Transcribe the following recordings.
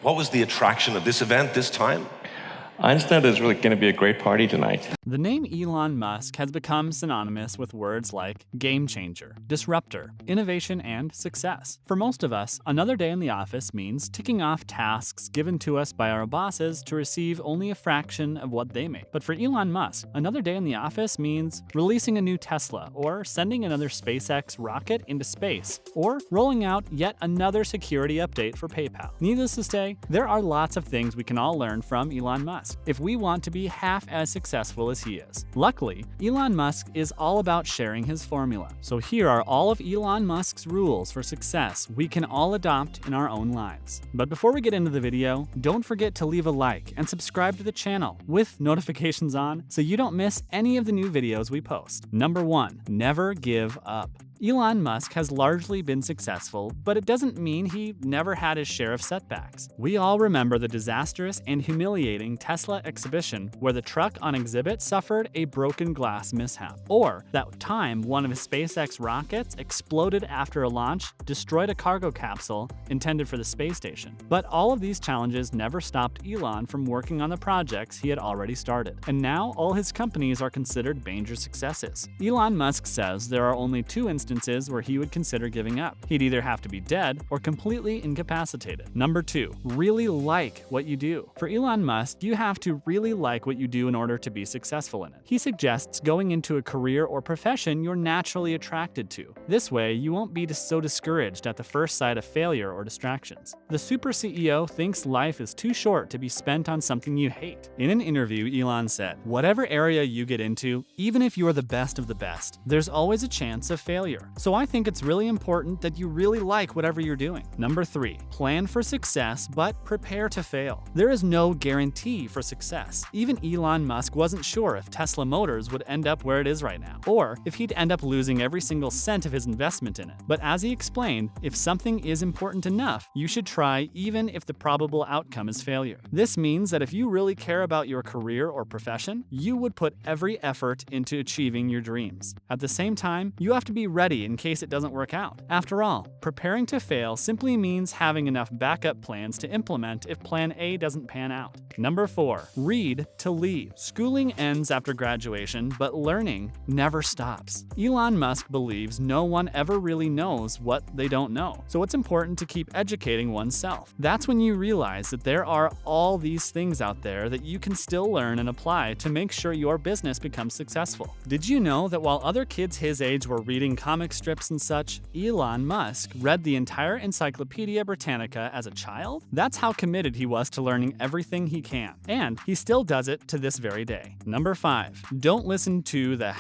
What was the attraction of this event this time? I understand there's really going to be a great party tonight. The name Elon Musk has become synonymous with words like game changer, disruptor, innovation, and success. For most of us, another day in the office means ticking off tasks given to us by our bosses to receive only a fraction of what they make. But for Elon Musk, another day in the office means releasing a new Tesla, or sending another SpaceX rocket into space, or rolling out yet another security update for PayPal. Needless to say, there are lots of things we can all learn from Elon Musk if we want to be half as successful as he is. Luckily, Elon Musk is all about sharing his formula. So here are all of Elon Musk's rules for success we can all adopt in our own lives. But before we get into the video, don't forget to leave a like and subscribe to the channel with notifications on so you don't miss any of the new videos we post. Number 1, never give up. Elon Musk has largely been successful, but it doesn't mean he never had his share of setbacks. We all remember the disastrous and humiliating Tesla exhibition where the truck on exhibit suffered a broken glass mishap. Or that time one of his SpaceX rockets exploded after a launch, destroyed a cargo capsule intended for the space station. But all of these challenges never stopped Elon from working on the projects he had already started. And now all his companies are considered major successes. Elon Musk says there are only 2 instances where he would consider giving up. He'd either have to be dead or completely incapacitated. Number 2, really like what you do. For Elon Musk, you have to really like what you do in order to be successful in it. He suggests going into a career or profession you're naturally attracted to. This way, you won't be so discouraged at the first sight of failure or distractions. The super CEO thinks life is too short to be spent on something you hate. In an interview, Elon said, "Whatever area you get into, even if you're the best of the best, there's always a chance of failure. So I think it's really important that you really like whatever you're doing." Number 3, plan for success, but prepare to fail. There is no guarantee for success. Even Elon Musk wasn't sure if Tesla Motors would end up where it is right now, or if he'd end up losing every single cent of his investment in it. But as he explained, if something is important enough, you should try even if the probable outcome is failure. This means that if you really care about your career or profession, you would put every effort into achieving your dreams. At the same time, you have to be ready in case it doesn't work out. After all, preparing to fail simply means having enough backup plans to implement if plan A doesn't pan out. Number 4, read to lead. Schooling ends after graduation, but learning never stops. Elon Musk believes no one ever really knows what they don't know, so it's important to keep educating oneself. That's when you realize that there are all these things out there that you can still learn and apply to make sure your business becomes successful. Did you know that while other kids his age were reading comic strips and such, Elon Musk read the entire Encyclopedia Britannica as a child? That's how committed he was to learning everything he can. And he still does it to this very day. Number 5, don't listen to the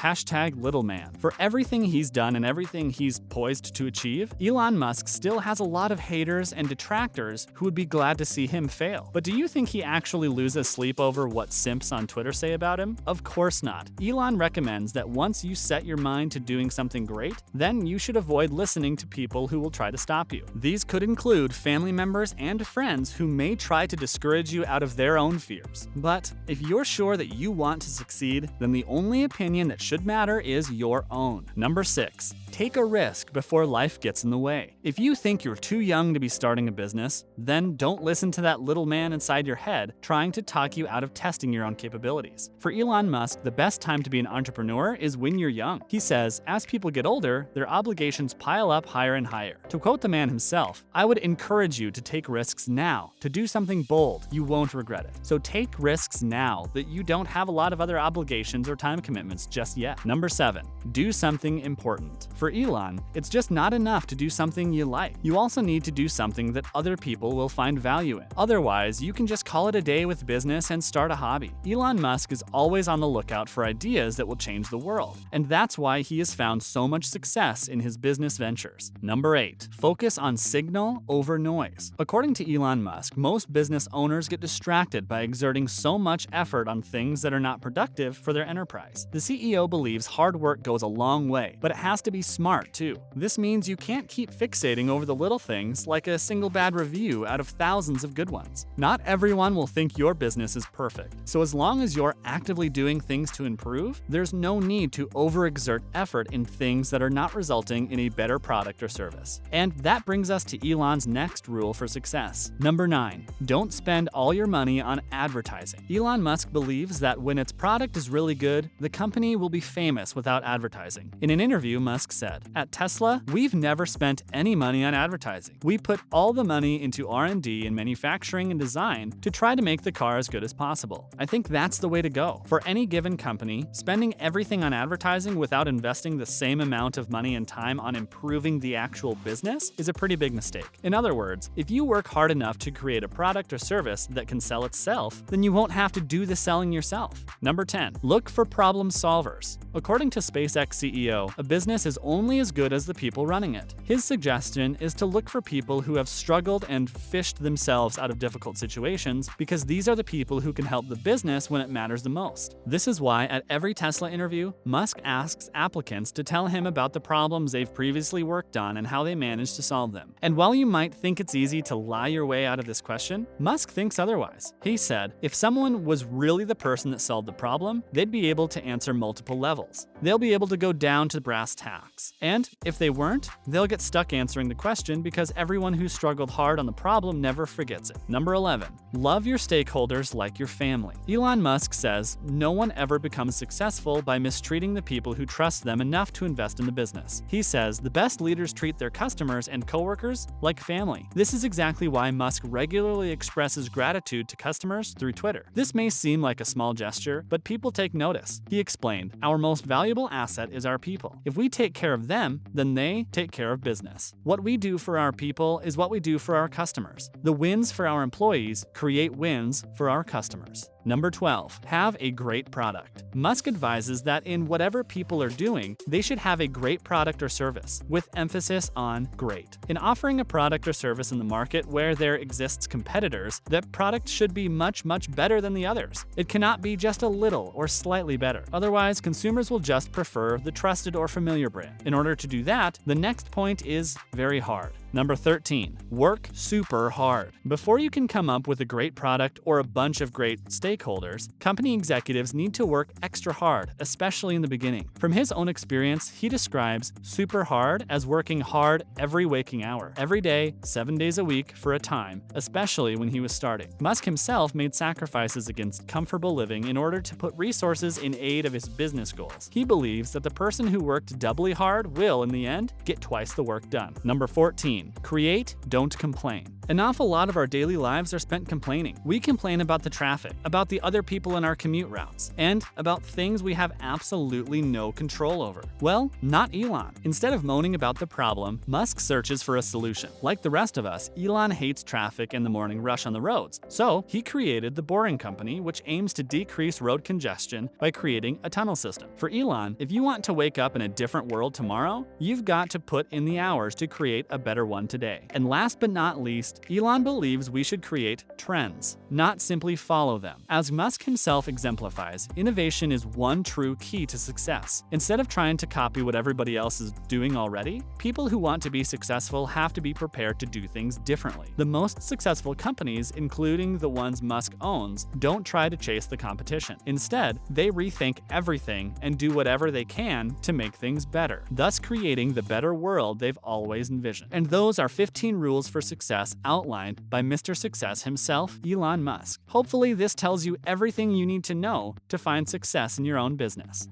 #little man. For everything he's done and everything he's poised to achieve, Elon Musk still has a lot of haters and detractors who would be glad to see him fail. But do you think he actually loses sleep over what simps on Twitter say about him? Of course not. Elon recommends that once you set your mind to doing something great, then you should avoid listening to people who will try to stop you. These could include family members and friends who may try to discourage you out of their own fears. But if you're sure that you want to succeed, then the only opinion that should matter is your own. Number 6, take a risk before life gets in the way. If you think you're too young to be starting a business, then don't listen to that little man inside your head trying to talk you out of testing your own capabilities. For Elon Musk, the best time to be an entrepreneur is when you're young. He says, as people get older, their obligations pile up higher and higher. To quote the man himself, "I would encourage you to take risks now, to do something bold. You won't regret it." So take risks now that you don't have a lot of other obligations or time commitments just yet. Number 7, do something important. For Elon, it's just not enough to do something you like. You also need to do something that other people will find value in. Otherwise, you can just call it a day with business and start a hobby. Elon Musk is always on the lookout for ideas that will change the world, and that's why he has found so much success in his business ventures. Number 8, focus on signal over noise. According to Elon Musk, most business owners get distracted by exerting so much effort on things that are not productive for their enterprise. The CEO believes hard work goes a long way, but it has to be smart too. This means you can't keep fixating over the little things like a single bad review out of thousands of good ones. Not everyone will think your business is perfect, so as long as you're actively doing things to improve, there's no need to overexert effort in things that are not resulting in a better product or service. And that brings us to Elon's next rule for success. Number 9. Don't spend all your money on advertising. Elon Musk believes that when its product is really good, the company will be famous without advertising. In an interview, Musk said, "At Tesla, we've never spent any money on advertising. We put all the money into R&D and manufacturing and design to try to make the car as good as possible." I think that's the way to go. For any given company, spending everything on advertising without investing the same amount of money and time on improving the actual business is a pretty big mistake. In other words, if you work hard enough to create a product or service that can sell itself, then you won't have to do the selling yourself. Number 10. Look for problem solvers. According to SpaceX CEO, a business is only as good as the people running it. His suggestion is to look for people who have struggled and fished themselves out of difficult situations, because these are the people who can help the business when it matters the most. This is why at every Tesla interview, Musk asks applicants to tell him about the problems they've previously worked on and how they managed to solve them. And while you might think it's easy to lie your way out of this question, Musk thinks otherwise. He said, if someone was really the person that solved the problem, they'd be able to answer multiple levels. They'll be able to go down to brass tacks. And if they weren't, they'll get stuck answering the question, because everyone who struggled hard on the problem never forgets it. Number 11. Love your stakeholders like your family. Elon Musk says no one ever becomes successful by mistreating the people who trust them enough to invest in the business. He says the best leaders treat their customers and coworkers like family. This is exactly why Musk regularly expresses gratitude to customers through Twitter. This may seem like a small gesture, but people take notice. He explained, "Our most valuable asset is our people. If we take care of them, then they take care of business. What we do for our people is what we do for our customers. The wins for our employees create wins for our customers." Number 12. Have a great product. Musk advises that in whatever people are doing, they should have a great product or service, with emphasis on great. In offering a product or service in the market where there exists competitors, that product should be much better than the others. It cannot be just a little or slightly better. Otherwise, consumers will just prefer the trusted or familiar brand. In order to do that, the next point is very hard. Number 13. Work super hard. Before you can come up with a great product or a bunch of great stakeholders, company executives need to work extra hard, especially in the beginning. From his own experience, he describes super hard as working hard every waking hour, every day, 7 days a week for a time, especially when he was starting. Musk himself made sacrifices against comfortable living in order to put resources in aid of his business goals. He believes that the person who worked doubly hard will, in the end, get twice the work done. Number 14. Create, don't complain. An awful lot of our daily lives are spent complaining. We complain about the traffic, about the other people in our commute routes, and about things we have absolutely no control over. Well, not Elon. Instead of moaning about the problem, Musk searches for a solution. Like the rest of us, Elon hates traffic and the morning rush on the roads. So he created the Boring Company, which aims to decrease road congestion by creating a tunnel system. For Elon, if you want to wake up in a different world tomorrow, you've got to put in the hours to create a better one today. And last but not least, Elon believes we should create trends, not simply follow them. As Musk himself exemplifies, innovation is one true key to success. Instead of trying to copy what everybody else is doing already, people who want to be successful have to be prepared to do things differently. The most successful companies, including the ones Musk owns, don't try to chase the competition. Instead, they rethink everything and do whatever they can to make things better, thus creating the better world they've always envisioned. And those are 15 rules for success outlined by Mr. Success himself, Elon Musk. Hopefully, this tells you everything you need to know to find success in your own business.